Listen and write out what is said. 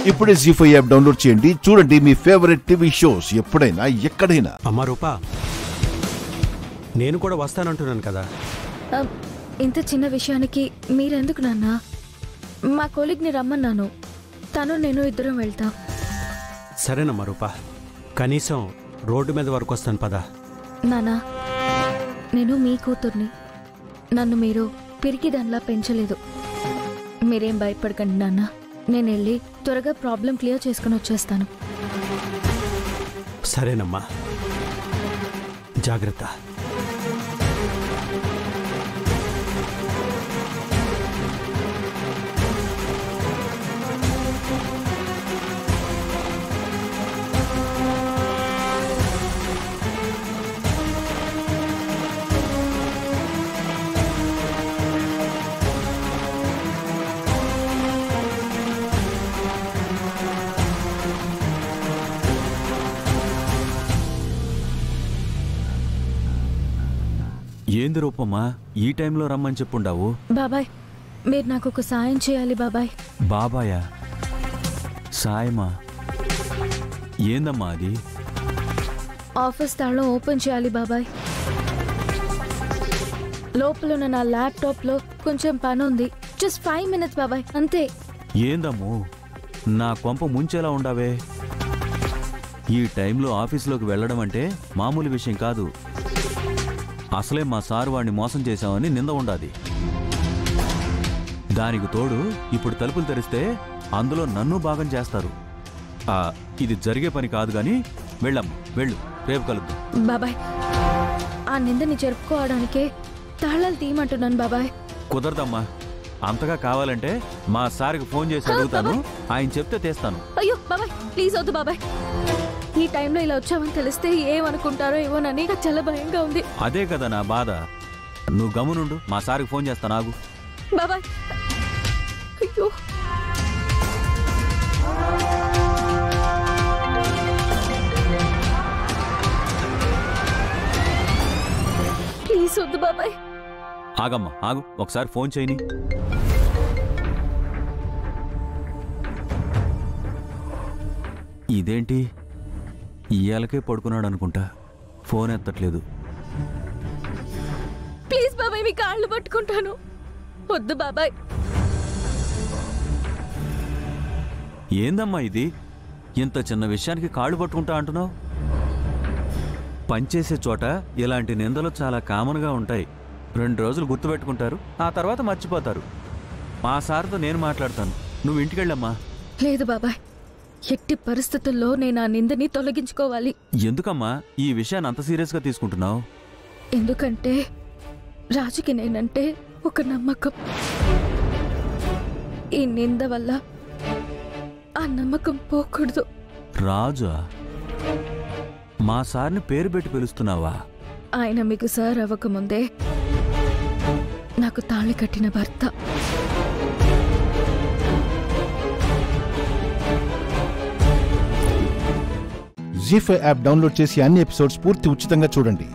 ఇప్పుడే జీ5 app download చేయండి. చూడండి మీ ఫేవరెట్ టీవీ షోస్ ఎప్పుడైనా ఎక్కడైనా. అమ్మా రూపా, నేను కూడా వస్తానంటున్నాను కదా. ఇంత చిన్న విషయానికి మీరెందుకు నాన్న? మా కొలీగ్ని రమ్మన్నాను, తను నేను ఇద్దరం వెళ్తాం. సరేనమ్మా రూపా, కనీసం రోడ్డు మీద వరకు వస్తాను పదా. నానా, నేను మీ కూతుర్ని. నన్ను మీరు పిరికిదానిలా పెంచలేదు. మీరేం భయపడకండి నాన్న. నేను వెళ్ళి త్వరగా ప్రాబ్లం క్లియర్ చేసుకుని వచ్చేస్తాను. సరేనమ్మా, జాగ్రత్త. ఏంది రూపమ్మా, ఈ టైంలో రమ్మని చెప్పుండావు? బాబాయ్, మీరు నాకు ఒక సాయం చేయాలి బాబాయ్. బాబాయా? సాయమా? ఏందమ్మా అది? ఆఫీస్ తాళం ఓపెన్ చేయాలి బాబాయ్. లోపల నా ల్యాప్టాప్లో కొంచెం పని ఉంది. జస్ట్ 5 minutes బాబాయ్, అంతే. ఏందమ్మో, నా కొంప ముంచేలా ఉండావే. ఈ టైంలో ఆఫీసులోకి వెళ్ళడం అంటే మామూలు విషయం కాదు. అసలే మా సారు వాడిని మోసం చేశామని నింద ఉండాది. దానికి తోడు ఇప్పుడు తలుపులు తెరిస్తే అందులో నన్ను భాగం చేస్తారు. ఇది జరిగే పని కాదు గాని వెళ్ళమ్మా, వెళ్ళు, రేపు కలుద్దాం. బాబాయ్, ఆ నిందని జరుపుకోవడానికే తాళాలు తీయమంటున్నాను బాబాయ్. కుదరదమ్మా. అంతగా కావాలంటే మా సార్కి ఫోన్ చేసి అడుగుతాను, ఆయన చెప్తే తెస్తాను. అయ్యో బాబాయ్, ప్లీజ్ వద్దు బాబాయ్. ఈ టైంలో ఇలా వచ్చామని తెలిస్తే ఏమనుకుంటారో ఏమోనని నాకు చాలా భయంగా ఉంది. అదే కదా నా బాధ. నువ్వు గమనుండు, మా సార్కి ఫోన్ చేస్తాను, ఆగు. బాబాయ్, అయ్యో. ప్లీజ్ వద్దు బాబాయ్. ఆగమ్మా, ఆగు, ఒకసారి ఫోన్ చేయని. ఇదేంటి, ఇయ్యాలకే పడుకున్నాడు అనుకుంటా, ఫోన్ ఎత్తట్లేదు. ప్లీజ్ బాబాయ్, మీ కాళ్ళు పట్టుకుంటాను. వద్దు బాబాయ్. ఏందమ్మా ఇది, ఇంత చిన్న విషయానికి కాళ్ళు పట్టుకుంటా అంటున్నావు? పనిచేసే చోట ఇలాంటి నిందలు చాలా కామన్గా ఉంటాయి. 2 రోజులు గుర్తుపెట్టుకుంటారు, ఆ తర్వాత మర్చిపోతారు. మా సార్తో నేను మాట్లాడతాను, నువ్వు ఇంటికెళ్ళమ్మా. లేదు బాబాయ్, ఎట్టి పరిస్థితుల్లో నేను ఆ నిందని తొలగించుకోవాలి. ఎందుకమ్మా ఈ విషయాన్ని అంత సీరియస్గా తీసుకుంటున్నావు? ఎందుకంటే రాజుకి నేనంటే ఒక నమ్మకం. ఈ నింద వల్ల ఆ నమ్మకం పోకూడదు. రాజా? మా సార్ని పేరు పెట్టి పిలుస్తున్నావా? ఆయన మీకు సార్ అవ్వకముందే నాకు తాళి కట్టిన భర్త. జీ5 యాప్ డౌన్లోడ్ చేసి అన్ని ఎపిసోడ్స్ పూర్తి ఉచితంగా చూడండి.